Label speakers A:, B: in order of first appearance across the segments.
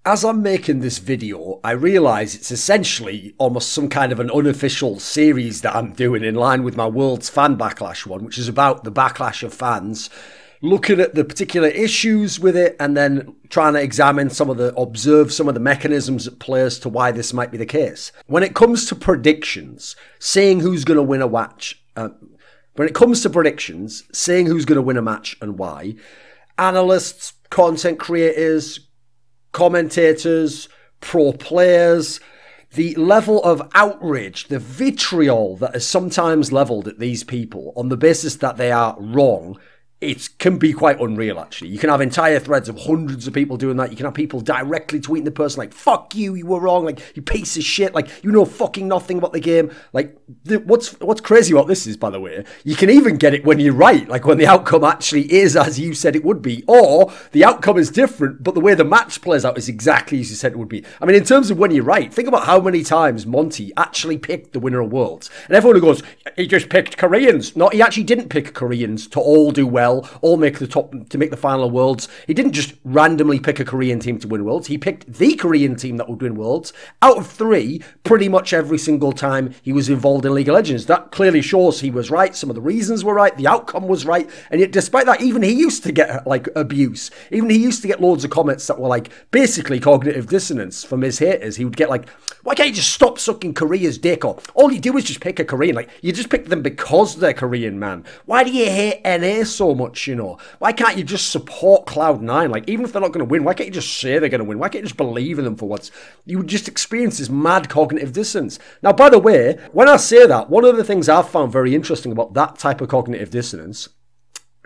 A: as I'm making this video, I realise it's essentially almost some kind of an unofficial series that I'm doing in line with my World's Fan Backlash one, which is about the backlash of fans, looking at the particular issues with it and then trying to examine observe some of the mechanisms at play as to why this might be the case. When it comes to predictions, saying who's going to win a match, when it comes to predictions, saying who's going to win a match and why, analysts, content creators, commentators, pro players, the level of outrage, the vitriol that is sometimes levelled at these people on the basis that they are wrong, it can be quite unreal, actually. You can have entire threads of hundreds of people doing that. You can have people directly tweeting the person like, fuck you, you were wrong, like, you piece of shit, like, you know fucking nothing about the game. Like, what's crazy about this is, by the way, you can even get it when you're right, like when the outcome actually is as you said it would be, or the outcome is different, but the way the match plays out is exactly as you said it would be. I mean, in terms of when you're right, think about how many times Monty actually picked the winner of Worlds. And everyone who goes, he just picked Koreans. No, he actually didn't pick Koreans to all do well, all make the top, to make the final of Worlds. He didn't just randomly pick a Korean team to win Worlds. He picked the Korean team that would win Worlds out of 3 pretty much every single time he was involved in League of Legends. That clearly shows he was right. Some of the reasons were right. The outcome was right. And yet despite that, even he used to get like abuse. Even he used to get loads of comments that were like basically cognitive dissonance from his haters. He would get like, why can't you just stop sucking Korea's dick? Or all you do is just pick a Korean. Like, you just pick them because they're Korean, man. Why do you hate NA so much, you know? Why can't you just support Cloud9? Like, even if they're not going to win, why can't you just say they're going to win? Why can't you just believe in them for once? You would just experience this mad cognitive dissonance. Now, by the way, when I say that, one of the things I've found very interesting about that type of cognitive dissonance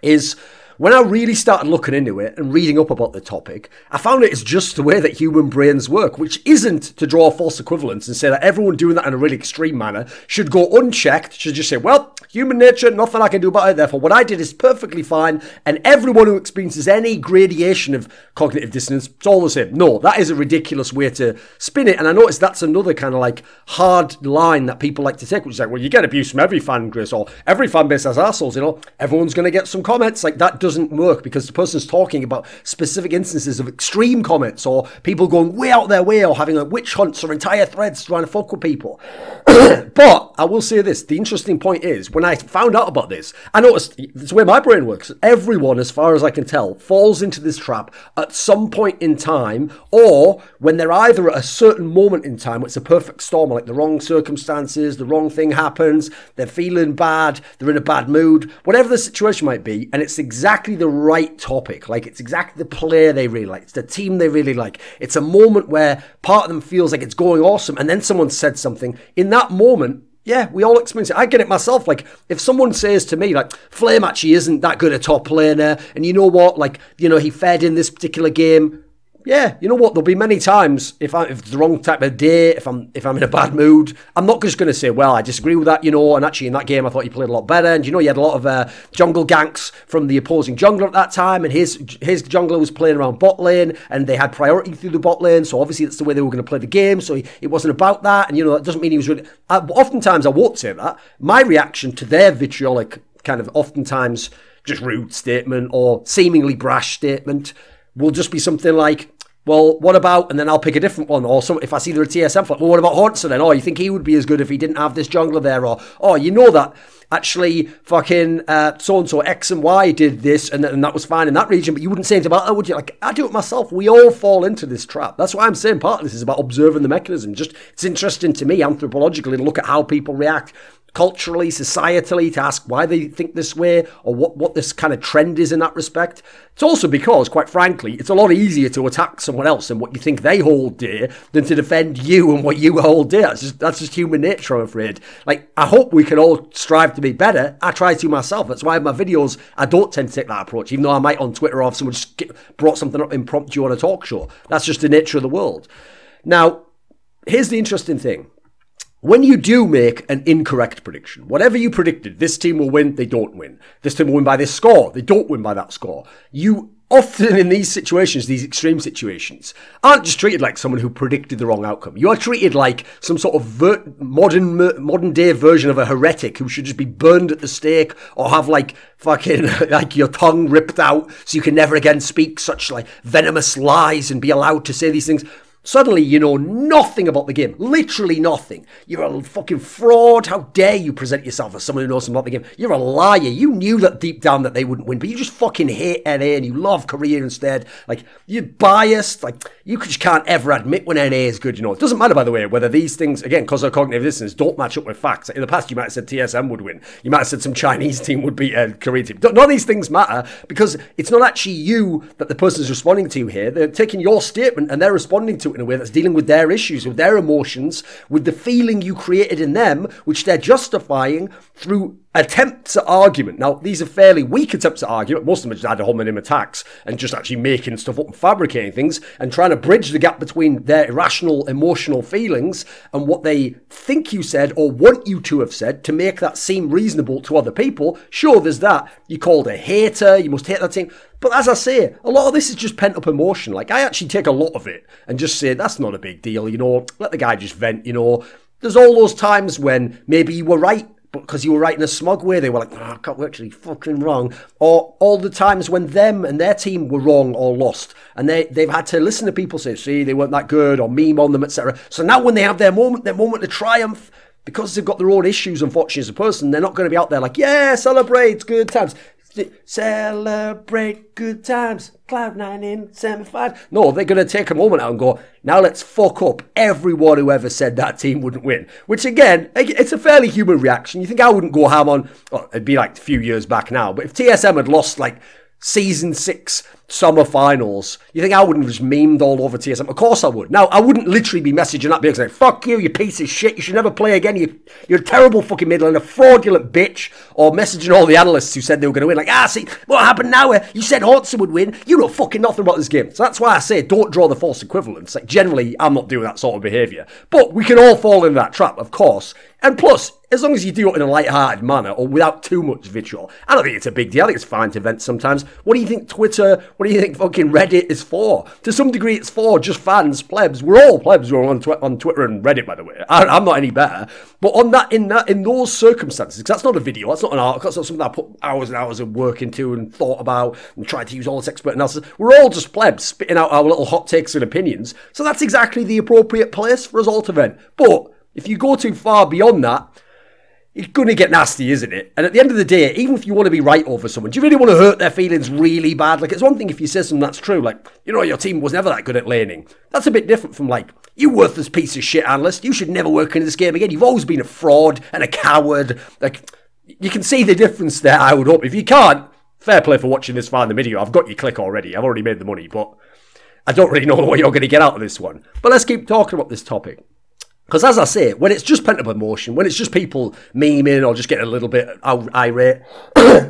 A: is when I really started looking into it and reading up about the topic, I found it's just the way that human brains work, which isn't to draw a false equivalence and say that everyone doing that in a really extreme manner should go unchecked, should just say, well, human nature, nothing I can do about it, therefore what I did is perfectly fine, and everyone who experiences any gradation of cognitive dissonance, it's all the same. No, that is a ridiculous way to spin it, and I notice that's another kind of like hard line that people like to take, which is like, well, you get abuse from every fan base, or every fan base has assholes, you know, everyone's going to get some comments. Like, that doesn't work, because the person's talking about specific instances of extreme comments, or people going way out their way, or having like witch hunts or entire threads trying to fuck with people. But I will say this, the interesting point is, when I found out about this, I noticed, it's the way my brain works, everyone, as far as I can tell, falls into this trap at some point in time, or when they're either at a certain moment in time, it's a perfect storm, like the wrong circumstances, the wrong thing happens, they're feeling bad, they're in a bad mood, whatever the situation might be, and it's exactly the right topic. Like, it's exactly the player they really like, it's the team they really like, it's a moment where part of them feels like it's going awesome, and then someone said something in that moment. Yeah, we all experience it. I get it myself. Like, if someone says to me, like, Flame actually isn't that good a top laner, and you know what, like, you know, he fed in this particular game. Yeah, you know what, there'll be many times, if it's the wrong type of day, if I'm in a bad mood, I'm not just going to say, well, I disagree with that, you know, and actually in that game I thought you played a lot better, and you know, you had a lot of jungle ganks from the opposing jungler at that time, and his jungler was playing around bot lane, and they had priority through the bot lane, so obviously that's the way they were going to play the game, so it wasn't about that, and you know, that doesn't mean he was really... oftentimes I won't say that. My reaction to their vitriolic, kind of oftentimes just rude statement, or seemingly brash statement, will just be something like, well, what about, and then I'll pick a different one, or if I see they're a TSM, like, well, what about Hortzer then? Oh, you think he would be as good if he didn't have this jungler there? Or, oh, you know that actually fucking so-and-so X and Y did this, and that was fine in that region, but you wouldn't say anything about that, would you? Like, I do it myself. We all fall into this trap. That's why I'm saying part of this is about observing the mechanism. Just, it's interesting to me, anthropologically, to look at how people react culturally, societally, to ask why they think this way, or what this kind of trend is in that respect. It's also because, quite frankly, it's a lot easier to attack someone else and what you think they hold dear than to defend you and what you hold dear. That's just human nature, I'm afraid. Like, I hope we can all strive to be better. I try to myself. That's why in my videos, I don't tend to take that approach, even though I might on Twitter, or if someone just brought something up impromptu on a talk show. That's just the nature of the world. Now, here's the interesting thing. When you do make an incorrect prediction, whatever you predicted, this team will win, they don't win. This team will win by this score, they don't win by that score. You often in these situations, these extreme situations, aren't just treated like someone who predicted the wrong outcome. You are treated like some sort of modern day version of a heretic who should just be burned at the stake or have like fucking like your tongue ripped out so you can never again speak such like venomous lies and be allowed to say these things. Suddenly, you know nothing about the game. Literally nothing. You're a fucking fraud. How dare you present yourself as someone who knows something about the game? You're a liar. You knew that deep down that they wouldn't win, but you just fucking hate NA and you love Korea instead. Like, you're biased. Like, you just can't ever admit when NA is good, you know. It doesn't matter, by the way, whether these things, again, because of cognitive dissonance, don't match up with facts. In the past, you might have said TSM would win. You might have said some Chinese team would beat a Korean team. None of these things matter because it's not actually you that the person is responding to here. They're taking your statement and they're responding to it in a way that's dealing with their issues, with their emotions, with the feeling you created in them, which they're justifying through attempts at argument. Now, these are fairly weak attempts at argument. Most of them are just ad hominem attacks and just actually making stuff up and fabricating things and trying to bridge the gap between their irrational, emotional feelings and what they think you said or want you to have said to make that seem reasonable to other people. Sure, there's that. You're called a hater. You must hate that team. But as I say, a lot of this is just pent-up emotion. Like, I actually take a lot of it and just say, that's not a big deal, you know. Let the guy just vent, you know. There's all those times when maybe you were right, but because you were right in a smug way, they were like, I can't actually fucking wrong. Or all the times when them and their team were wrong or lost. And they've had to listen to people say, see, they weren't that good, or meme on them, etc. So now when they have their moment of triumph, because they've got their own issues, unfortunately, as a person, they're not going to be out there like, yeah, celebrate good times. Celebrate good times. Cloud9 in semi-finals. No, they're going to take a moment out and go, now let's fuck up everyone who ever said that team wouldn't win. Which again, it's a fairly human reaction. You think I wouldn't go ham on, well, it'd be like a few years back now, but if TSM had lost like Season 6 summer finals, you think I wouldn't have just memed all over TSM? Of course I would. Now, I wouldn't literally be messaging that because like, fuck you, you piece of shit, you should never play again, you're a terrible fucking middle and a fraudulent bitch, or messaging all the analysts who said they were going to win, like, see, what happened now? You said Hodson would win, you know fucking nothing about this game. So that's why I say, don't draw the false equivalence. Like, generally, I'm not doing that sort of behaviour. But we can all fall into that trap, of course. And plus, as long as you do it in a light-hearted manner or without too much vitriol, I don't think it's a big deal. I think it's fine to vent sometimes. What do you think Twitter, what do you think fucking Reddit is for? To some degree, it's for just fans, plebs. We're all plebs. We're on Twitter and Reddit, by the way. I'm not any better. But in those circumstances, because that's not a video, that's not an article, that's not something I put hours and hours of work into and thought about and tried to use all this expert analysis. We're all just plebs spitting out our little hot takes and opinions. So that's exactly the appropriate place for us all to vent. But if you go too far beyond that, it's going to get nasty, isn't it? And at the end of the day, even if you want to be right over someone, do you really want to hurt their feelings really bad? Like, it's one thing if you say something that's true, like, you know, your team was never that good at laning. That's a bit different from, like, you worthless piece of shit analyst, you should never work in this game again. You've always been a fraud and a coward. Like, you can see the difference there, I would hope. If you can't, fair play for watching this far in the video. I've got your click already. I've already made the money, but I don't really know what you're going to get out of this one. But let's keep talking about this topic. Because as I say, when it's just pent-up emotion, when it's just people memeing or just getting a little bit irate,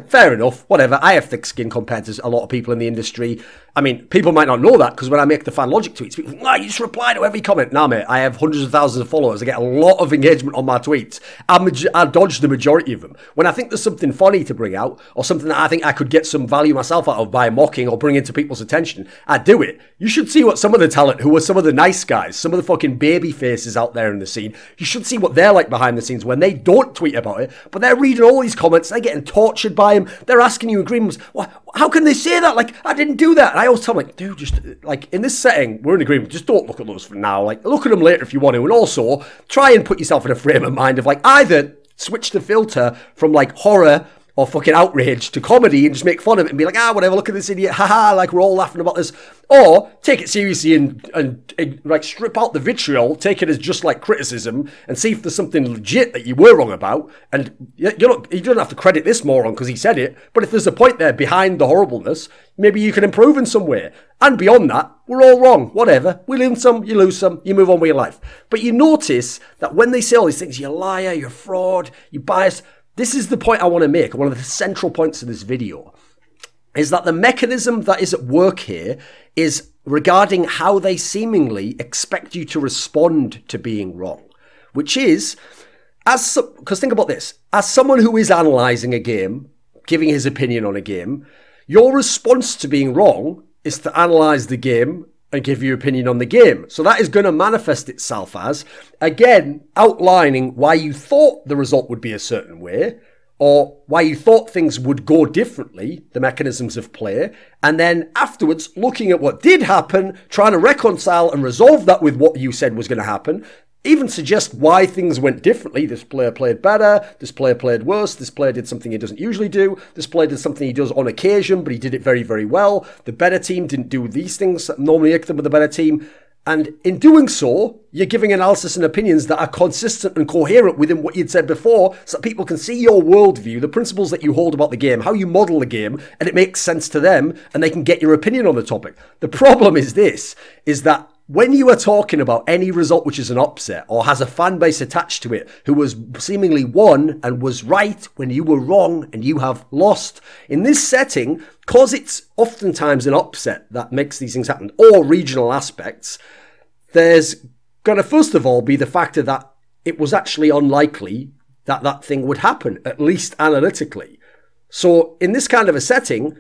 A: fair enough, whatever. I have thick skin compared to a lot of people in the industry. I mean, people might not know that because when I make the fan logic tweets, people think, you just reply to every comment. Nah, mate, I have hundreds of thousands of followers. I get a lot of engagement on my tweets. I dodge the majority of them. When I think there's something funny to bring out or something that I think I could get some value myself out of by mocking or bringing to people's attention, I do it. You should see what some of the talent, who are some of the nice guys, some of the fucking baby faces out there in the scene, you should see what they're like behind the scenes when they don't tweet about it, but they're reading all these comments, they're getting tortured by them, they're asking you agreements. How can they say that? Like, I didn't do that. And I always tell them, like, dude, just, like, in this setting, we're in agreement, just don't look at those for now. Like, look at them later if you want to, and also, try and put yourself in a frame of mind of, like, either switch the filter from, like, horror or fucking outrage to comedy and just make fun of it and be like, whatever, look at this idiot, haha, like we're all laughing about this. Or take it seriously and like strip out the vitriol, take it as just like criticism and see if there's something legit that you were wrong about. And you don't have to credit this moron because he said it, but if there's a point there behind the horribleness, maybe you can improve in some way. And beyond that, we're all wrong, whatever. We win some, you lose some, you move on with your life. But you notice that when they say all these things, you're a liar, you're a fraud, you're biased. This is the point I want to make, one of the central points of this video, is that the mechanism that is at work here is regarding how they seemingly expect you to respond to being wrong. Which is, because think about this, as someone who is analysing a game, giving his opinion on a game, Your response to being wrong is to analyse the game and give your opinion on the game. So that is going to manifest itself as, again, outlining why you thought the result would be a certain way, or why you thought things would go differently, the mechanisms of play, and then afterwards looking at what did happen, trying to reconcile and resolve that with what you said was going to happen, even suggest why things went differently. This player played better, this player played worse, this player did something he doesn't usually do, this player did something he does on occasion, but he did it very, very well. The better team didn't do these things that normally make them with the better team. And in doing so, you're giving analysis and opinions that are consistent and coherent within what you'd said before, so that people can see your worldview, the principles that you hold about the game, how you model the game, and it makes sense to them, and they can get your opinion on the topic. The problem is this, is that when you are talking about any result which is an upset or has a fan base attached to it who was seemingly won and was right when you were wrong and you have lost, in this setting, because it's oftentimes an upset that makes these things happen, or regional aspects, there's going to first of all be the factor that it was actually unlikely that that thing would happen, at least analytically. So in this kind of a setting,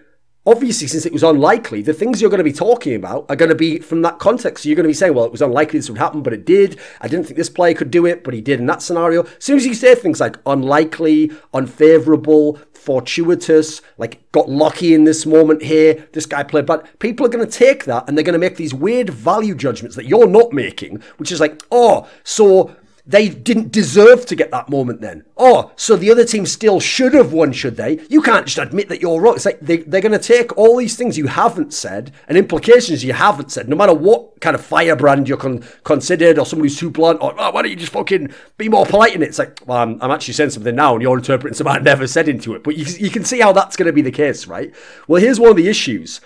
A: obviously, since it was unlikely, the things you're going to be talking about are going to be from that context. So you're going to be saying, well, it was unlikely this would happen, but it did. I didn't think this player could do it, but he did in that scenario. As soon as you say things like unlikely, unfavourable, fortuitous, like got lucky in this moment here, this guy played bad, people are going to take that and they're going to make these weird value judgments that you're not making, which is like, oh, so they didn't deserve to get that moment then. Oh, so the other team still should have won, should they? You can't just admit that you're wrong. It's like they're going to take all these things you haven't said and implications you haven't said, no matter what kind of firebrand you're considered or somebody who's too blunt or, oh, why don't you just fucking be more polite in it? It's like, well, I'm actually saying something now and you're interpreting something I never said into it. But you can see how that's going to be the case, right? Well, here's one of the issues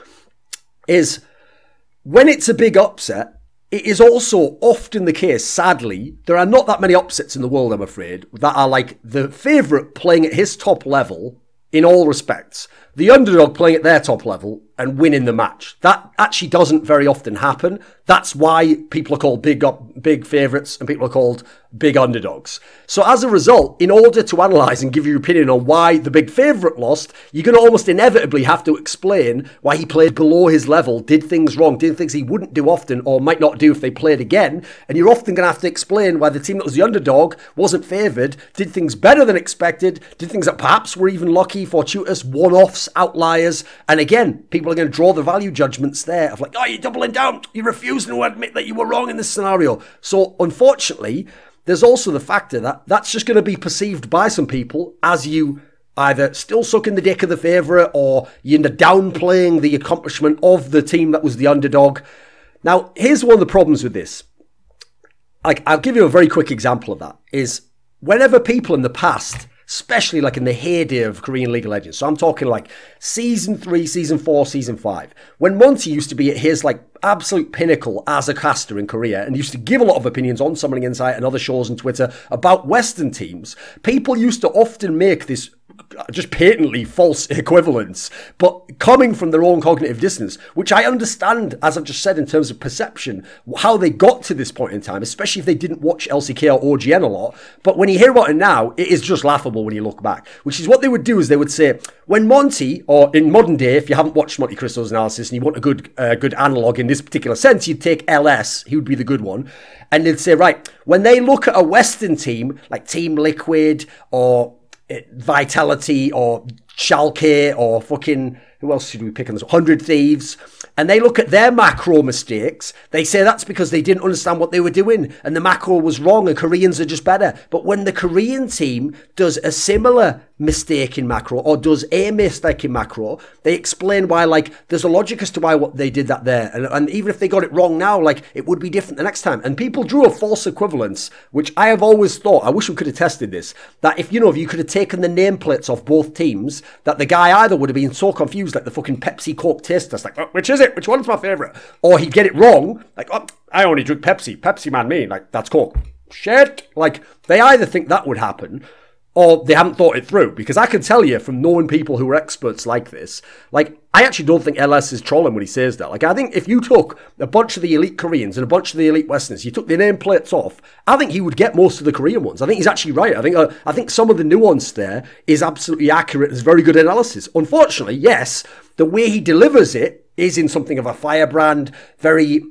A: is when it's a big upset, it is also often the case, sadly, there are not that many upsets in the world, I'm afraid, that are like the favourite playing at his top level in all respects, the underdog playing at their top level and winning the match. That actually doesn't very often happen. That's why people are called big favourites and people are called big underdogs. So as a result, in order to analyse and give your opinion on why the big favourite lost, you're going to almost inevitably have to explain why he played below his level, did things wrong, did things he wouldn't do often or might not do if they played again. And you're often going to have to explain why the team that was the underdog wasn't favoured, did things better than expected, did things that perhaps were even lucky, fortuitous, one-offs, outliers. And again, people are going to draw the value judgments there of like, oh, you're doubling down, you're refusing to admit that you were wrong in this scenario. So unfortunately, there's also the factor that that's just going to be perceived by some people as you either still sucking the dick of the favourite or you're downplaying the accomplishment of the team that was the underdog. Now, here's one of the problems with this. I'll give you a very quick example of that, is whenever people in the past, especially like in the heyday of Korean League of Legends, so I'm talking like Season 3, Season 4, Season 5, when Monty used to be at his like absolute pinnacle as a caster in Korea and used to give a lot of opinions on Summoning Insight and other shows on Twitter about Western teams, people used to often make this just patently false equivalence, but coming from their own cognitive dissonance, which I understand, as I've just said, in terms of perception, how they got to this point in time, especially if they didn't watch LCK or OGN a lot. But when you hear about it now, it is just laughable when you look back, which is what they would do is they would say, when Monty, or in modern day, if you haven't watched Monte Cristo's analysis and you want a good analog in this particular sense, you'd take LS, he would be the good one, and they'd say, right, when they look at a Western team, like Team Liquid, or Vitality or Schalke or fucking, who else should we pick on this? 100 Thieves. And they look at their macro mistakes. They say that's because they didn't understand what they were doing and the macro was wrong and Koreans are just better. But when the Korean team does a similar mistake in macro or does a mistake in macro, they explain why, like, there's a logic as to why what they did that there. And even if they got it wrong now, like, it would be different the next time. And people drew a false equivalence, which I have always thought, I wish we could have tested this, that if you could have taken the nameplates off both teams, that the guy either would have been so confused, like the fucking Pepsi Coke taste test, like, oh, which is it? Which one's my favourite? Or he'd get it wrong, like, oh, I only drink Pepsi. Pepsi man me, like, that's Coke. Shit. Like, they either think that would happen, or they haven't thought it through. Because I can tell you from knowing people who are experts like this, like, I actually don't think LS is trolling when he says that. Like, I think if you took a bunch of the elite Koreans and a bunch of the elite Westerners, you took the nameplates off, I think he would get most of the Korean ones. I think he's actually right. I think some of the nuance there is absolutely accurate. It's very good analysis. Unfortunately, yes, the way he delivers it is in something of a firebrand, very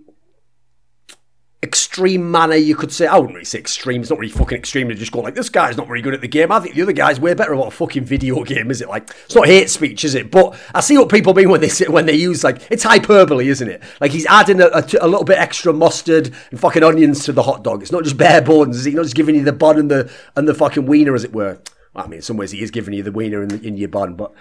A: extreme manner, you could say. I wouldn't really say extreme. It's not really fucking extreme to just go like, this guy's not very good at the game. I think the other guy's way better about a fucking video game, is it? Like, it's not hate speech, is it? But I see what people mean when they use, like, it's hyperbole, isn't it? Like, he's adding a little bit extra mustard and fucking onions to the hot dog. It's not just bare bones, is he? Not just giving you the bun and the fucking wiener, as it were. Well, I mean, in some ways he is giving you the wiener in your bun, but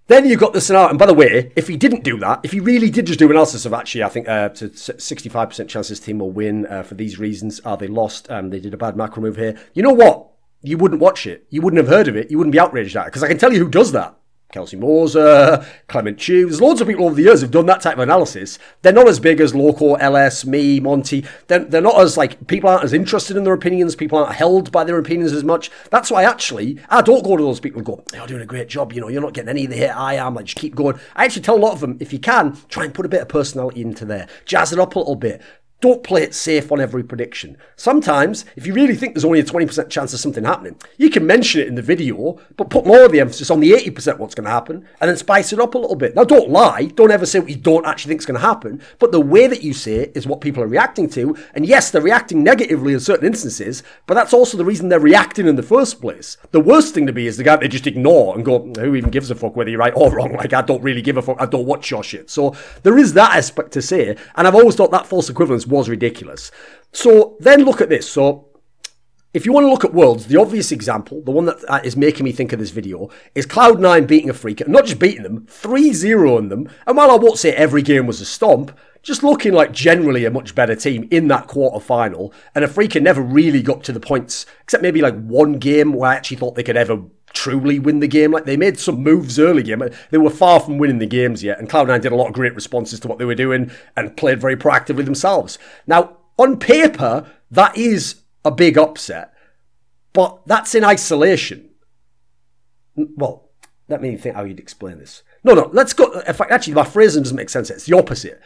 A: then you've got the scenario. And by the way, if he didn't do that, if he really did just do analysis of actually, I think to 65% chance this team will win for these reasons. They lost. They did a bad macro move here. You know what? You wouldn't watch it. You wouldn't have heard of it. You wouldn't be outraged at it. Because I can tell you who does that. Kelsey Moser, Clement Chu. There's loads of people over the years who've done that type of analysis. They're not as big as Loco, LS, me, Monty. They're not as, like, people aren't as interested in their opinions. People aren't held by their opinions as much. That's why, actually, I don't go to those people and go, you're doing a great job. You know, you're not getting any of the hit I am. Like, just keep going. I actually tell a lot of them, if you can, try and put a bit of personality into there. Jazz it up a little bit. Don't play it safe on every prediction. Sometimes, if you really think there's only a 20% chance of something happening, you can mention it in the video, but put more of the emphasis on the 80% what's going to happen, and then spice it up a little bit. Now, don't lie. Don't ever say what you don't actually think is going to happen, but the way that you say it is what people are reacting to, and yes, they're reacting negatively in certain instances, but that's also the reason they're reacting in the first place. The worst thing to be is the guy they just ignore and go, who even gives a fuck whether you're right or wrong? Like, I don't really give a fuck. I don't watch your shit. So there is that aspect to say, and I've always thought that false equivalence was ridiculous. So then look at this. So if you want to look at Worlds, the obvious example, the one that is making me think of this video, is Cloud9 beating a Freaker. Not just beating them, 3-0ing them. And while I won't say every game was a stomp, just looking like generally a much better team in that quarter-final. And a Freaker never really got to the points, except maybe like one game where I actually thought they could ever truly win the game. Like, they made some moves early game. They were far from winning the games yet. And Cloud9 did a lot of great responses to what they were doing and played very proactively themselves. Now, on paper, that is a big upset, but that's in isolation. Well, let me think how you'd explain this. No, let's go. In fact, actually, my phrasing doesn't make sense. It's the opposite.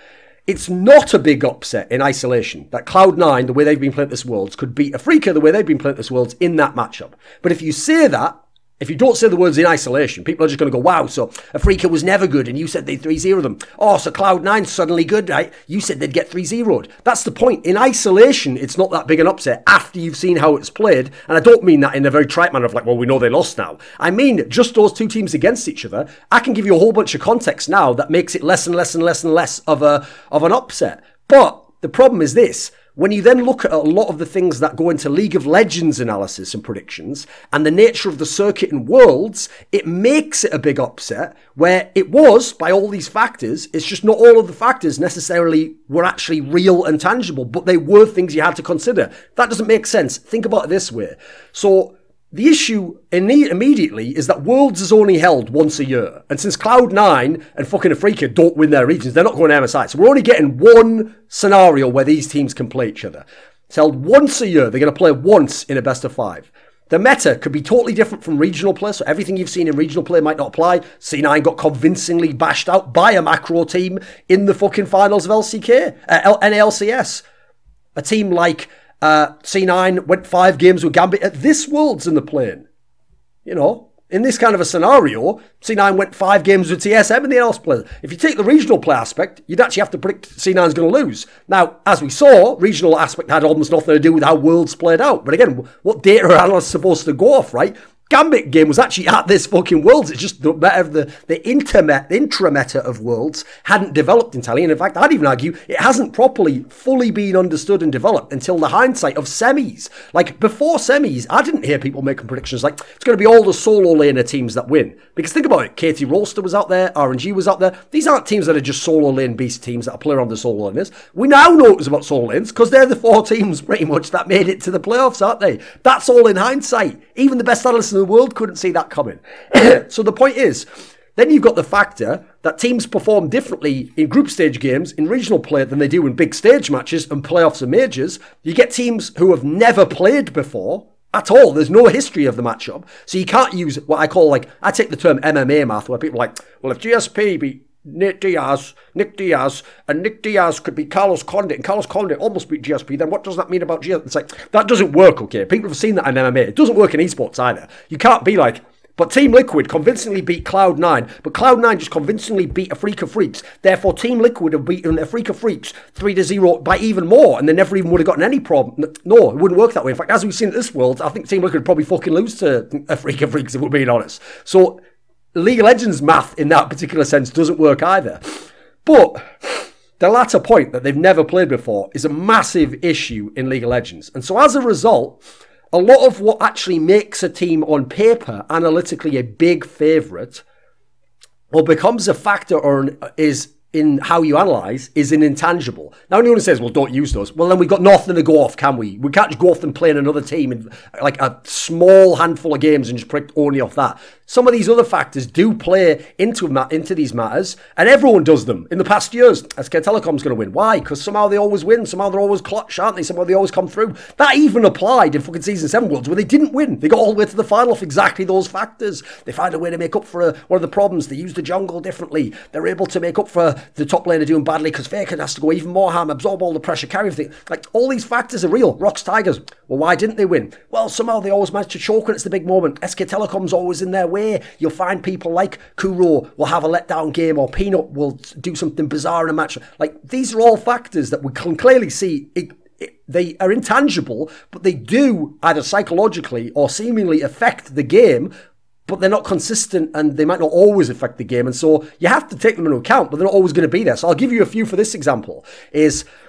A: It's not a big upset in isolation that Cloud9, the way they've been playing this Worlds, could beat a Freaker the way they've been playing this Worlds in that matchup. But if you say that, if you don't say the words in isolation, people are just going to go, wow, so a Freaker was never good and you said they'd 3-0 them. Oh, so Cloud9's suddenly good, right? You said they'd get 3-0'd. That's the point. In isolation, it's not that big an upset after you've seen how it's played. And I don't mean that in a very trite manner of like, well, we know they lost now. I mean, just those two teams against each other, I can give you a whole bunch of context now that makes it less and less and less and less of an upset. But the problem is this. When you then look at a lot of the things that go into League of Legends analysis and predictions and the nature of the circuit in Worlds, it makes it a big upset where it was, by all these factors, it's just not all of the factors necessarily were actually real and tangible, but they were things you had to consider. That doesn't make sense. Think about it this way. So the issue immediately is that Worlds is only held once a year. And since Cloud9 and fucking Afrika don't win their regions, they're not going to MSI. So we're only getting one scenario where these teams can play each other. It's held once a year. They're going to play once in a best of 5. The meta could be totally different from regional play. So everything you've seen in regional play might not apply. C9 got convincingly bashed out by a macro team in the fucking finals of NALCS. A team like C9 went 5 games with Gambit at this Worlds in the plane. You know, in this kind of a scenario, C9 went 5 games with TSM in the NLS play. If you take the regional play aspect, you'd actually have to predict C9's going to lose. Now, as we saw, regional aspect had almost nothing to do with how Worlds played out. But again, what data are analysts supposed to go off, right? Gambit game was actually at this fucking Worlds. It's just the intrameta of Worlds hadn't developed entirely. And in fact, I'd even argue it hasn't properly, fully been understood and developed until the hindsight of semis. Like, before semis, I didn't hear people making predictions like, it's going to be all the solo laner teams that win. Because think about it, KT Rolster was out there, RNG was out there. These aren't teams that are just solo lane beast teams that are playing on the solo laners. We now know it was about solo lanes because they're the 4 teams pretty much that made it to the playoffs, aren't they? That's all in hindsight. Even the best analysts in the world couldn't see that coming. So the point is, then you've got the factor that teams perform differently in group stage games, in regional play, than they do in big stage matches and playoffs and majors. You get teams who have never played before at all. There's no history of the matchup. So you can't use what I call, like, I take the term MMA math, where people are like, well, if GSP beat Nick Diaz, and Nick Diaz could beat Carlos Condit, and Carlos Condit almost beat GSP, then what does that mean about GSP? It's like, that doesn't work, okay? People have seen that in MMA. It doesn't work in esports either. You can't be like, but Team Liquid convincingly beat Cloud9, but Cloud9 just convincingly beat a Freak of Freaks. Therefore, Team Liquid have beaten a Freak of Freaks 3-0 by even more, and they never even would have gotten any problem. No, it wouldn't work that way. In fact, as we've seen at this World, I think Team Liquid would probably fucking lose to a Freak of Freaks, if we're being honest. So, League of Legends math in that particular sense doesn't work either. But the latter point that they've never played before is a massive issue in League of Legends. And so as a result, a lot of what actually makes a team on paper analytically a big favourite, or becomes a factor, or is in how you analyse, is an intangible. Now anyone who says, well, don't use those, well then we've got nothing to go off, can we? We can't just go off and play in another team in like a small handful of games and just predict only off that. Some of these other factors do play into these matters, and everyone does them. In the past years, SK Telecom's going to win. Why? Because somehow they always win. Somehow they're always clutch, aren't they? Somehow they always come through. That even applied in fucking Season 7 Worlds, where they didn't win. They got all the way to the final off exactly those factors. They find a way to make up for one of the problems. They use the jungle differently. They're able to make up for the top laner doing badly because Faker has to go even more ham, absorb all the pressure, carry everything. Like, all these factors are real. Rocks, Tigers. Well, why didn't they win? Well, somehow they always manage to choke when it's the big moment. SK Telecom's always in their way. You'll find people like Kuro will have a letdown game, or Peanut will do something bizarre in a match. Like, these are all factors that we can clearly see. They are intangible, but they do either psychologically or seemingly affect the game, but they're not consistent, and they might not always affect the game. And so you have to take them into account, but they're not always going to be there. So I'll give you a few for this example.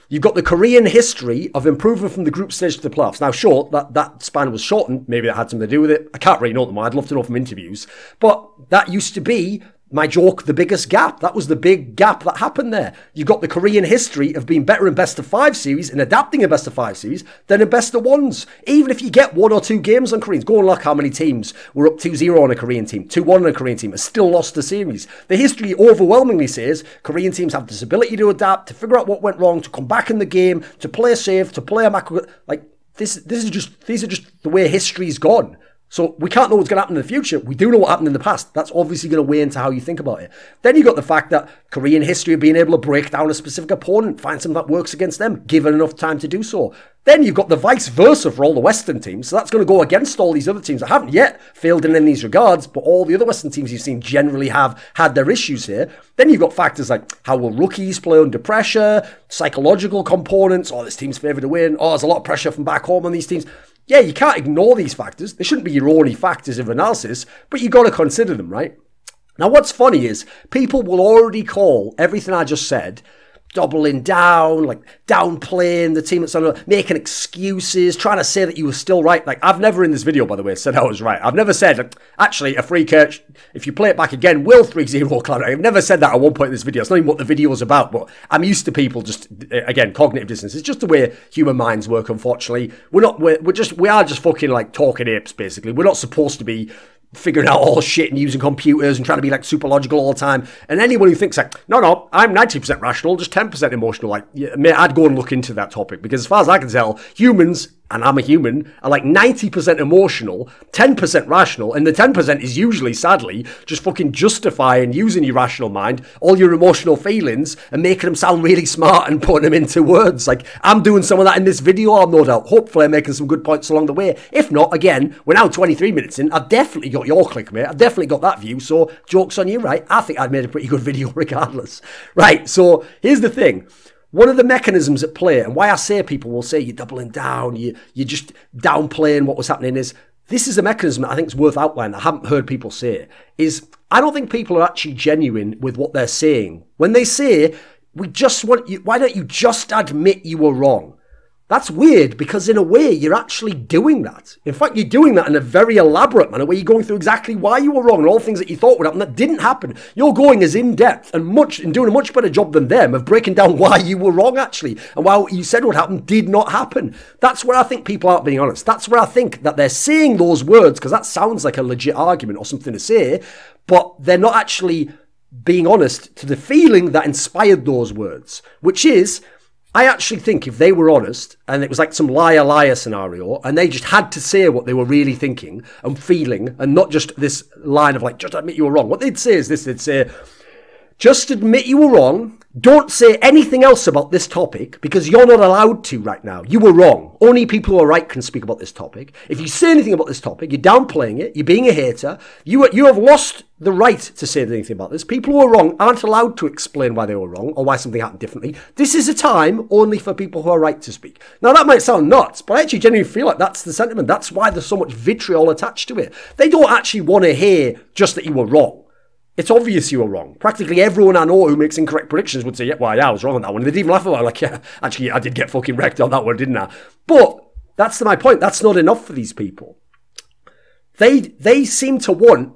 A: You've got the Korean history of improving from the group stage to the playoffs. Now, sure, that span was shortened. Maybe that had something to do with it. I can't really know them. I'd love to know from interviews. But that used to be, my joke, the biggest gap. That was the big gap that happened there. You've got the Korean history of being better in best of 5 series and adapting a best of 5 series than in best of 1s. Even if you get 1 or 2 games on Koreans, go and look how many teams were up 2-0 on a Korean team, 2-1 on a Korean team, and still lost the series. The history overwhelmingly says Korean teams have this ability to adapt, to figure out what went wrong, to come back in the game, to play safe, to play a macro. Like, these are just the way history's gone. So we can't know what's going to happen in the future. We do know what happened in the past. That's obviously going to weigh into how you think about it. Then you got the fact that Korean history of being able to break down a specific opponent, find something that works against them, given enough time to do so. Then you've got the vice versa for all the Western teams. So that's going to go against all these other teams that haven't yet failed in these regards, but all the other Western teams you've seen generally have had their issues here. Then you've got factors like, how will rookies play under pressure, psychological components, this team's favoured to win, there's a lot of pressure from back home on these teams. Yeah, you can't ignore these factors. They shouldn't be your only factors of analysis, but you've got to consider them, right? Now, what's funny is people will already call everything I just said doubling down, like downplaying the team that's on, making excuses, trying to say that you were still right. Like, I've never in this video, by the way, said I was right. I've never said, actually, a free catch, if you play it back again, will 3-0 Cloud. I've never said that at one point in this video. It's not even what the video is about, but I'm used to people just, again, cognitive dissonance. It's just the way human minds work, unfortunately. We are just fucking like talking apes, basically. We're not supposed to be figuring out all shit and using computers and trying to be like super logical all the time. And anyone who thinks like, no, I'm 90% rational, just 10% emotional, like, yeah, I'd go and look into that topic, because as far as I can tell, humans, and I'm a human, are like 90% emotional, 10% rational, and the 10% is usually, sadly, just fucking justifying, using your rational mind, all your emotional feelings, and making them sound really smart and putting them into words. Like, I'm doing some of that in this video, I've no doubt. Hopefully I'm making some good points along the way. If not, again, we're now 23 minutes in, I've definitely got your click, mate. I've definitely got that view, so joke's on you, right? I think I'd made a pretty good video regardless. Right, so here's the thing. One of the mechanisms at play, and why I say people will say you're doubling down, you're just downplaying what was happening, is this is a mechanism that I think is worth outlining. I haven't heard people say it, is I don't think people are actually genuine with what they're saying. When they say, we just want you, why don't you just admit you were wrong? That's weird, because in a way, you're actually doing that. In fact, you're doing that in a very elaborate manner, where you're going through exactly why you were wrong and all things that you thought would happen that didn't happen. You're going as in-depth and doing a much better job than them of breaking down why you were wrong, actually, and why what you said would happen did not happen. That's where I think people aren't being honest. That's where I think that they're saying those words, because that sounds like a legit argument or something to say, but they're not actually being honest to the feeling that inspired those words, which is, I actually think if they were honest and it was like some liar scenario and they just had to say what they were really thinking and feeling and not just this line of like, just admit you were wrong. What they'd say is this, they'd say, just admit you were wrong. Don't say anything else about this topic because you're not allowed to right now. You were wrong. Only people who are right can speak about this topic. If you say anything about this topic, you're downplaying it. You're being a hater. You have lost the right to say anything about this. People who are wrong aren't allowed to explain why they were wrong or why something happened differently. This is a time only for people who are right to speak. Now, that might sound nuts, but I actually genuinely feel like that's the sentiment. That's why there's so much vitriol attached to it. They don't actually want to hear just that you were wrong. It's obvious you were wrong. Practically everyone I know who makes incorrect predictions would say, yeah, well, yeah, I was wrong on that one. And they'd even laugh about it, like, yeah, actually, I did get fucking wrecked on that one, didn't I? But that's my point. That's not enough for these people. They seem to want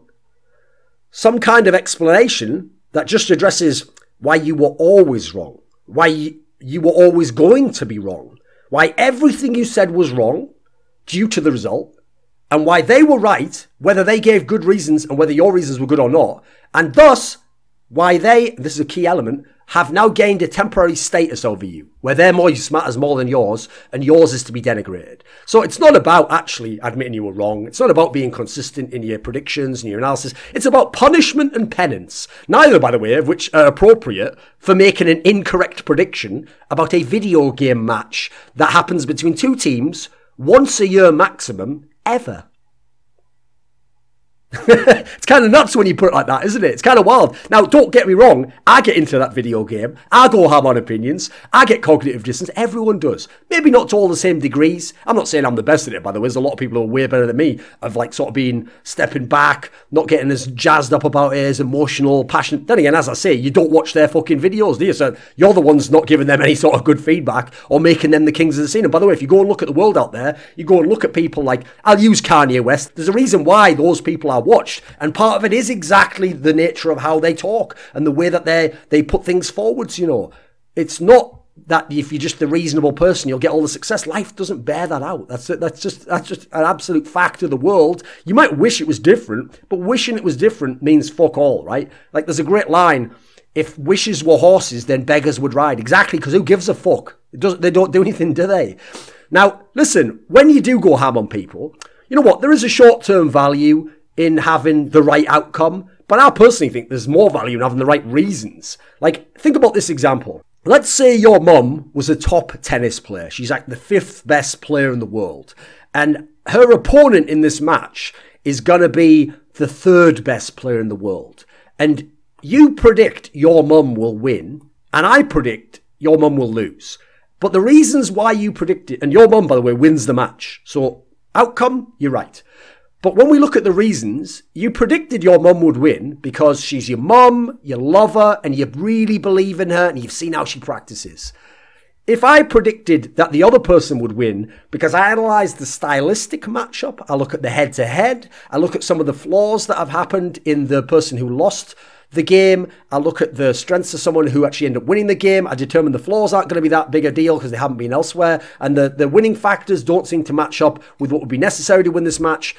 A: some kind of explanation that just addresses why you were always wrong, why you were always going to be wrong, why everything you said was wrong due to the result, and why they were right, whether they gave good reasons and whether your reasons were good or not, and thus why they, this is a key element, have now gained a temporary status over you, where their voice matters more than yours, and yours is to be denigrated. So it's not about actually admitting you were wrong. It's not about being consistent in your predictions and your analysis. It's about punishment and penance, neither, by the way, of which are appropriate for making an incorrect prediction about a video game match that happens between two teams once a year maximum, ever. It's kind of nuts when you put it like that, isn't it? It's kind of wild. Now, don't get me wrong. I get into that video game. I go ham on opinions. I get cognitive dissonance. Everyone does. Maybe not to all the same degrees. I'm not saying I'm the best at it, by the way. There's a lot of people who are way better than me. Of like sort of been stepping back, not getting as jazzed up about it, as emotional, passionate. Then again, as I say, you don't watch their fucking videos, do you? So you're the ones not giving them any sort of good feedback or making them the kings of the scene. And by the way, if you go and look at the world out there, you go and look at people like, I'll use Kanye West. There's a reason why those people are watched. And part of it is exactly the nature of how they talk and the way that they put things forwards, you know. It's not that if you're just the reasonable person, you'll get all the success. Life doesn't bear that out. That's just an absolute fact of the world. You might wish it was different, but wishing it was different means fuck all, right? Like there's a great line, if wishes were horses, then beggars would ride. Exactly, because who gives a fuck? They don't do anything, do they? Now, listen, when you do go ham on people, you know what? There is a short-term value in having the right outcome, but I personally think there's more value in having the right reasons. Like, think about this example. Let's say your mum was a top tennis player. She's like the 5th best player in the world. And her opponent in this match is going to be the 3rd best player in the world. And you predict your mum will win, and I predict your mum will lose. But the reasons why you predict it, and your mum, by the way, wins the match. So, outcome, you're right. But when we look at the reasons, you predicted your mum would win because she's your mum, you love her, and you really believe in her, and you've seen how she practices. If I predicted that the other person would win because I analysed the stylistic matchup, I look at the head-to-head, I look at some of the flaws that have happened in the person who lost the game, I look at the strengths of someone who actually ended up winning the game, I determine the flaws aren't going to be that big a deal because they haven't been elsewhere, and the winning factors don't seem to match up with what would be necessary to win this match,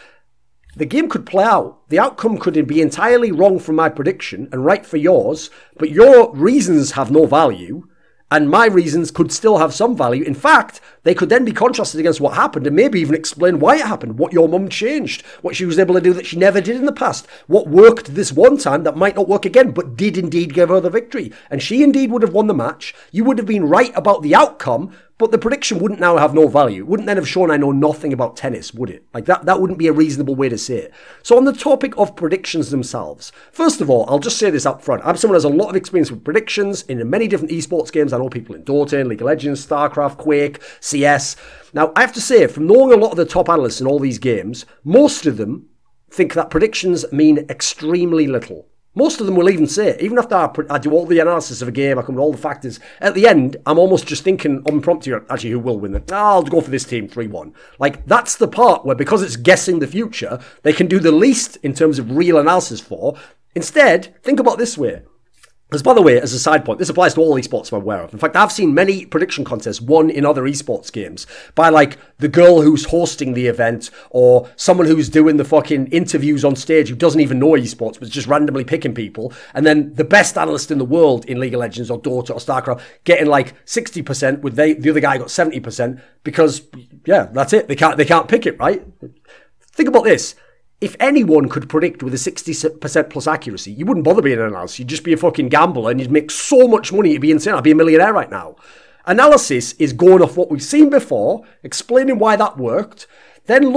A: the game could play out. The outcome could be entirely wrong from my prediction and right for yours, but your reasons have no value, and my reasons could still have some value. In fact, they could then be contrasted against what happened and maybe even explain why it happened, what your mum changed, what she was able to do that she never did in the past, what worked this one time that might not work again, but did indeed give her the victory. And she indeed would have won the match. You would have been right about the outcome, but the prediction wouldn't now have no value. It wouldn't then have shown I know nothing about tennis, would it? Like that wouldn't be a reasonable way to say it. So on the topic of predictions themselves, first of all, I'll just say this up front. I'm someone who has a lot of experience with predictions in many different esports games. I know people in Dota, League of Legends, StarCraft, Quake, CS. Now, I have to say, from knowing a lot of the top analysts in all these games, most of them think that predictions mean extremely little. Most of them will even say, even after I do all the analysis of a game, I come to all the factors, at the end, I'm almost just thinking impromptu, actually, who will win it? I'll go for this team 3-1. Like, that's the part where, because it's guessing the future, they can do the least in terms of real analysis for. Instead, think about it this way. Because, by the way, as a side point, this applies to all esports I'm aware of. In fact, I've seen many prediction contests won in other esports games by, like, the girl who's hosting the event or someone who's doing the fucking interviews on stage who doesn't even know esports but just randomly picking people. And then the best analyst in the world in League of Legends or Dota or StarCraft getting, like, 60% with the other guy got 70% because, yeah, that's it. They can't pick it, right? Think about this. If anyone could predict with a 60% plus accuracy, you wouldn't bother being an analyst. You'd just be a fucking gambler and you'd make so much money, it'd be insane. I'd be a millionaire right now. Analysis is going off what we've seen before, explaining why that worked, then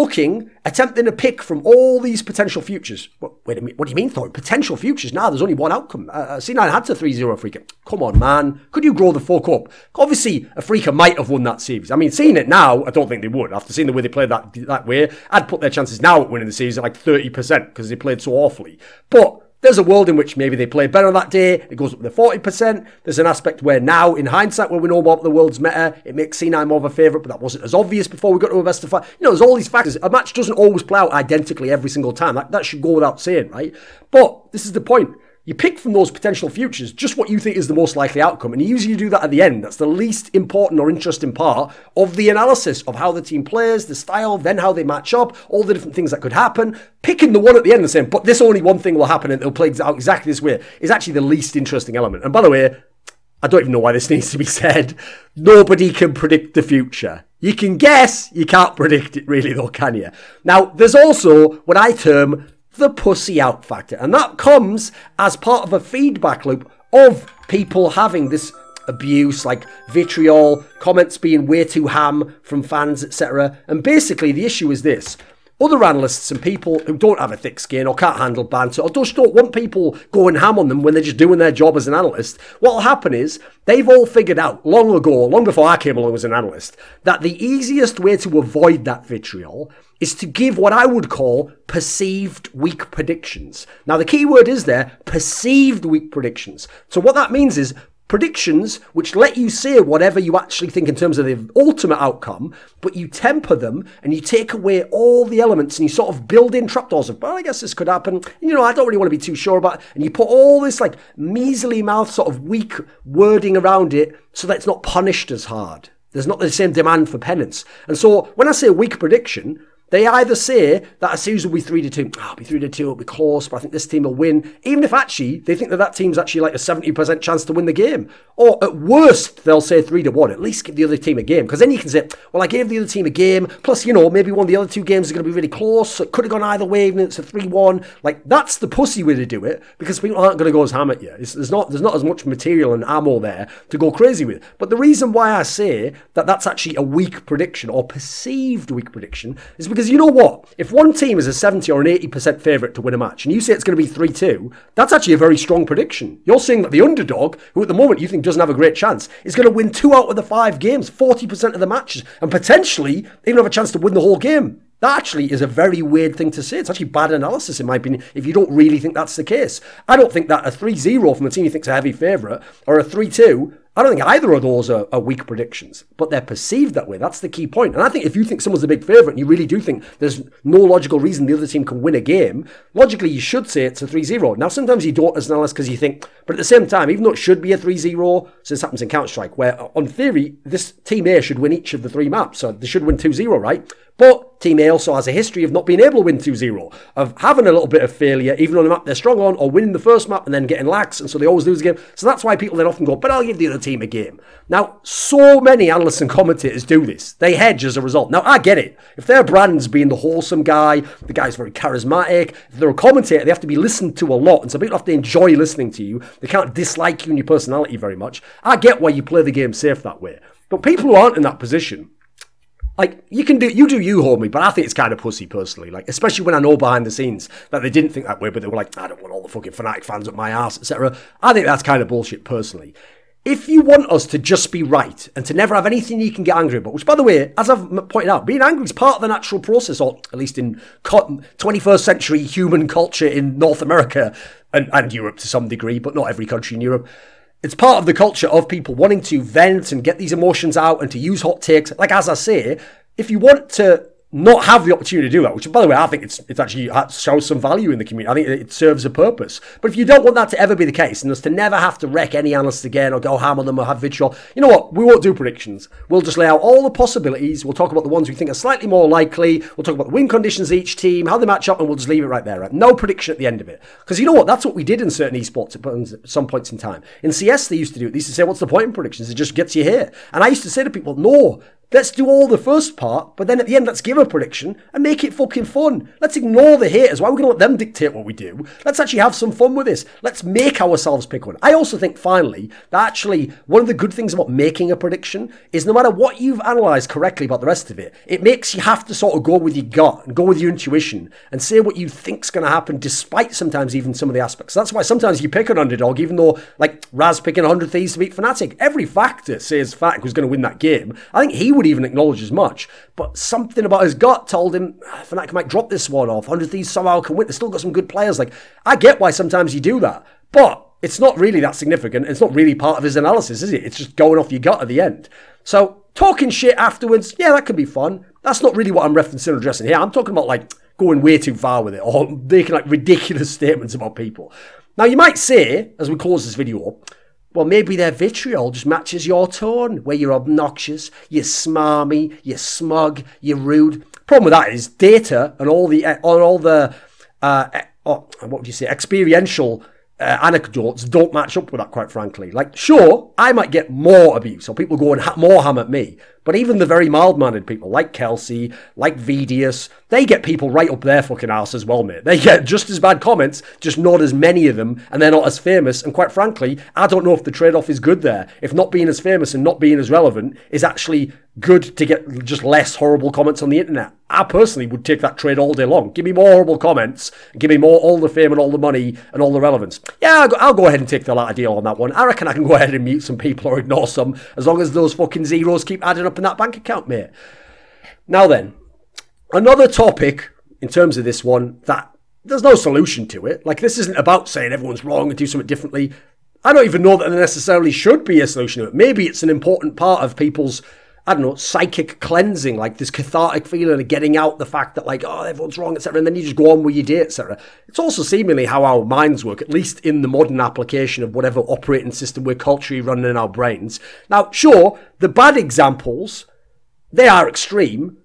A: attempting to pick from all these potential futures. Wait a minute, what do you mean, Thorin? Potential futures? Nah, there's only one outcome. C9 had to 3-0 Freaker. Come on, man. Could you grow the fuck up? Obviously, a Freaker might have won that series. I mean, seeing it now, I don't think they would. After seeing the way they played that way, I'd put their chances now at winning the series at like 30% because they played so awfully. But there's a world in which maybe they play better that day. It goes up to 40%. There's an aspect where now, in hindsight, when we know about the world's meta, it makes C9 more of a favourite, but that wasn't as obvious before we got to a best of 5. You know, there's all these factors. A match doesn't always play out identically every single time. That should go without saying, right? But this is the point. You pick from those potential futures just what you think is the most likely outcome, and you usually do that at the end. That's the least important or interesting part of the analysis of how the team plays, the style, then how they match up, all the different things that could happen. Picking the one at the end and saying, but this only one thing will happen and it'll play out exactly this way is actually the least interesting element. And by the way, I don't even know why this needs to be said. Nobody can predict the future. You can guess, you can't predict it really though, can you? Now, there's also what I term the pussy out factor. And that comes as part of a feedback loop of people having this abuse, like vitriol, comments being way too ham from fans, etc. And basically the issue is this. Other analysts and people who don't have a thick skin or can't handle banter or just don't want people going ham on them when they're just doing their job as an analyst, what will happen is they've all figured out long ago, long before I came along as an analyst, that the easiest way to avoid that vitriol is to give what I would call perceived weak predictions. Now, the key word is there, perceived weak predictions. So what that means is predictions which let you say whatever you actually think in terms of the ultimate outcome, but you temper them and you take away all the elements and you sort of build in trapdoors of, well, I guess this could happen. You know, I don't really want to be too sure about it. And you put all this like measly mouth sort of weak wording around it so that it's not punished as hard. There's not the same demand for penance. And so when I say a weak prediction, they either say that a series will be 3-2. It'll be 3-2, it'll be close, but I think this team will win. Even if actually they think that team's actually like a 70% chance to win the game. Or at worst, they'll say 3-1. At least give the other team a game. Because then you can say, well, I gave the other team a game. Plus, you know, maybe one of the other two games is going to be really close. So it could have gone either way, even if it's a 3-1. Like, that's the pussy way to do it. Because people aren't going to go as ham at you. There's not as much material and ammo there to go crazy with. But the reason why I say that that's actually a weak prediction or perceived weak prediction is because you know what? If one team is a 70 or an 80% favourite to win a match and you say it's going to be 3-2, that's actually a very strong prediction. You're saying that the underdog, who at the moment you think doesn't have a great chance, is going to win 2 out of the 5 games, 40% of the matches, and potentially even have a chance to win the whole game. That actually is a very weird thing to say. It's actually bad analysis, in my opinion, if you don't really think that's the case. I don't think that a 3-0 from a team you think's a heavy favourite or a 3-2, I don't think either of those are weak predictions, but they're perceived that way. That's the key point. And I think if you think someone's a big favourite and you really do think there's no logical reason the other team can win a game, logically you should say it's a 3-0. Now, sometimes you don't as an analyst because you think, but at the same time, even though it should be a 3-0, so this happens in Counter-Strike, where on theory, this Team A should win each of the 3 maps, so they should win 2-0, right? But Team A also has a history of not being able to win 2-0, of having a little bit of failure, even on the map they're strong on, or winning the first map and then getting lax, and so they always lose the game. So that's why people then often go, but I'll give the other team a game. Now, so many analysts and commentators do this. They hedge as a result. Now, I get it. If their brand's being the wholesome guy, the guy's very charismatic, if they're a commentator, they have to be listened to a lot, and so people have to enjoy listening to you. They can't dislike you and your personality very much. I get why you play the game safe that way. But people who aren't in that position, like, you do you, homie, but I think it's kind of pussy, personally. Like, especially when I know behind the scenes that they didn't think that way, but they were like, I don't want all the fucking Fnatic fans up my ass, etc. I think that's kind of bullshit, personally. If you want us to just be right and to never have anything you can get angry about, which, by the way, as I've pointed out, being angry is part of the natural process, or at least in 21st century human culture in North America and Europe to some degree, but not every country in Europe. It's part of the culture of people wanting to vent and get these emotions out and to use hot takes. Like, as I say, if you want to not have the opportunity to do that, which, by the way, I think it's actually shows some value in the community. I think it serves a purpose. But if you don't want that to ever be the case, and us to never have to wreck any analysts again or go ham on them or have vitriol, you know what? We won't do predictions. We'll just lay out all the possibilities. We'll talk about the ones we think are slightly more likely. We'll talk about the win conditions of each team, how they match up, and we'll just leave it right there. Right? No prediction at the end of it. Because you know what? That's what we did in certain esports at some points in time. In CS, they used to do it. They used to say, what's the point in predictions? It just gets you here. And I used to say to people, no, let's do all the first part, but then at the end, let's give a prediction and make it fucking fun. Let's ignore the haters. Why are we going to let them dictate what we do? Let's actually have some fun with this. Let's make ourselves pick one. I also think, finally, that actually one of the good things about making a prediction is no matter what you've analysed correctly about the rest of it, it makes you have to sort of go with your gut and go with your intuition and say what you think's going to happen, despite sometimes even some of the aspects. That's why sometimes you pick an underdog, even though, like, Raz picking 100 Thieves to beat Fnatic. Every factor says Fnatic was going to win that game. I think he would even acknowledge as much, but something about his gut told him Fnatic might drop this one off. 100 Thieves somehow can win. They've still got some good players. Like, I get why sometimes you do that, but it's not really that significant. It's not really part of his analysis, is it? It's just going off your gut at the end. So talking shit afterwards, yeah, that could be fun. That's not really what I'm referencing or addressing here. I'm talking about like going way too far with it or making like ridiculous statements about people. Now you might say, as we close this video up, well, maybe their vitriol just matches your tone, where you're obnoxious, you're smarmy, you're smug, you're rude. Problem with that is data and all the what would you say, experiential anecdotes don't match up with that, quite frankly. Like, sure, I might get more abuse, or people going more ham at me, but even the very mild-mannered people, like Kelsey, like Vidius, they get people right up their fucking arse as well, mate. They get just as bad comments, just not as many of them, and they're not as famous, and quite frankly, I don't know if the trade-off is good there. If not being as famous and not being as relevant is actually good to get just less horrible comments on the internet. I personally would take that trade all day long. Give me more horrible comments, give me more all the fame and all the money and all the relevance. Yeah, I'll go ahead and take the latter deal on that one. I reckon I can go ahead and mute some people or ignore some, as long as those fucking zeros keep adding up in that bank account, mate. Now then, another topic in terms of this one that there's no solution to it. Like, this isn't about saying everyone's wrong and do something differently. I don't even know that there necessarily should be a solution to it. Maybe it's an important part of people's, I don't know, psychic cleansing, like this cathartic feeling of getting out the fact that, like, oh, everyone's wrong, etc., and then you just go on with your day, etc. It's also seemingly how our minds work, at least in the modern application of whatever operating system we're culturally running in our brains. Now, sure, the bad examples, they are extreme,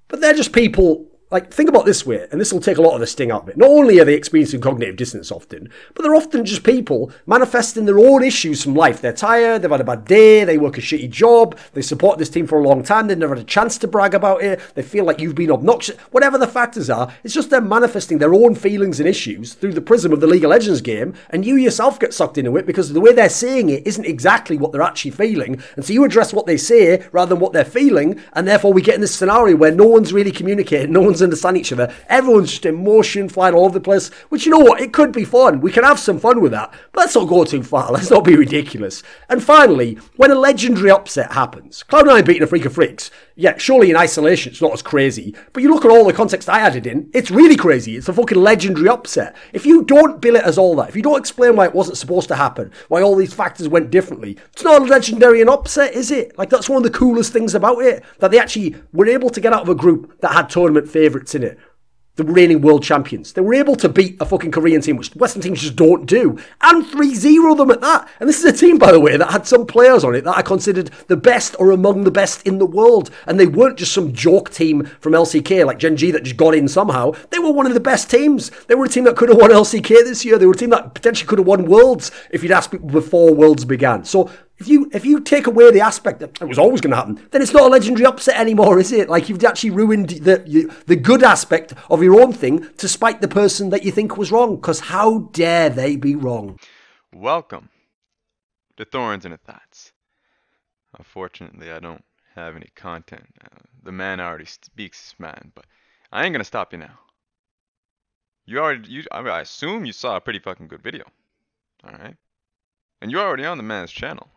A: but they're just people. Like, think about it this way, and this will take a lot of the sting out of it. Not only are they experiencing cognitive dissonance often, but they're often just people manifesting their own issues from life. They're tired, they've had a bad day, they work a shitty job, they support this team for a long time, they've never had a chance to brag about it, they feel like you've been obnoxious. Whatever the factors are, it's just them manifesting their own feelings and issues through the prism of the League of Legends game, and you yourself get sucked into it because the way they're saying it isn't exactly what they're actually feeling, and so you address what they say rather than what they're feeling, and therefore we get in this scenario where no one's really communicating, no one's understand each other, everyone's just emotion flying all over the place, which, you know what, it could be fun, we can have some fun with that, but let's not go too far, let's not be ridiculous. And finally, when a legendary upset happens, Cloud9 beating a Freak of Freaks, yeah, surely in isolation it's not as crazy, but you look at all the context I added in, it's really crazy, it's a fucking legendary upset. If you don't bill it as all that, if you don't explain why it wasn't supposed to happen, why all these factors went differently, it's not a legendary an upset, is it? Like, that's one of the coolest things about it, that they actually were able to get out of a group that had tournament favourites in it. The reigning world champions. They were able to beat a fucking Korean team, which Western teams just don't do, and 3-0 them at that. And this is a team, by the way, that had some players on it that I considered the best or among the best in the world. And they weren't just some joke team from LCK like Gen G that just got in somehow. They were one of the best teams. They were a team that could have won LCK this year. They were a team that potentially could have won Worlds if you'd asked people before Worlds began. So if you take away the aspect that it was always going to happen, then it's not a legendary upset anymore, is it? Like, you've actually ruined the good aspect of your own thing to spite the person that you think was wrong, because how dare they be wrong?
B: Welcome to Thorns and a Thoughts. Unfortunately, I don't have any content. The man already speaks his mind, but I ain't going to stop you now. I assume you saw a pretty fucking good video. Alright? And you're already on the man's channel.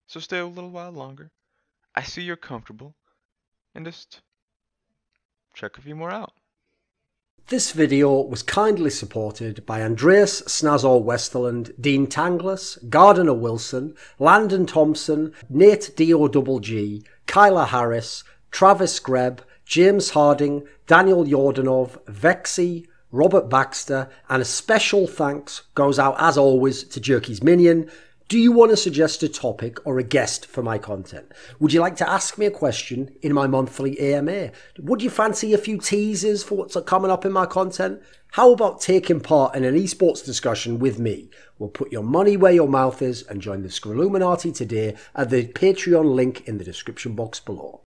B: So stay a little while longer. I see you're comfortable. And just check a few more out.
A: This video was kindly supported by Andreas, Snazore, Westerlund, Dean Tanglis, Gardner Wilson, Landon Thompson, NateDOhDoubleG, Kyla Harris, Travis Greb, James Harding, Daniel Yordanov, VeXii, Robert Baxter, and a special thanks goes out as always to Jerky's Minion. Do you want to suggest a topic or a guest for my content? Would you like to ask me a question in my monthly AMA? Would you fancy a few teasers for what's coming up in my content? How about taking part in an esports discussion with me? Well, put your money where your mouth is and join the Scrilluminati today at the Patreon link in the description box below.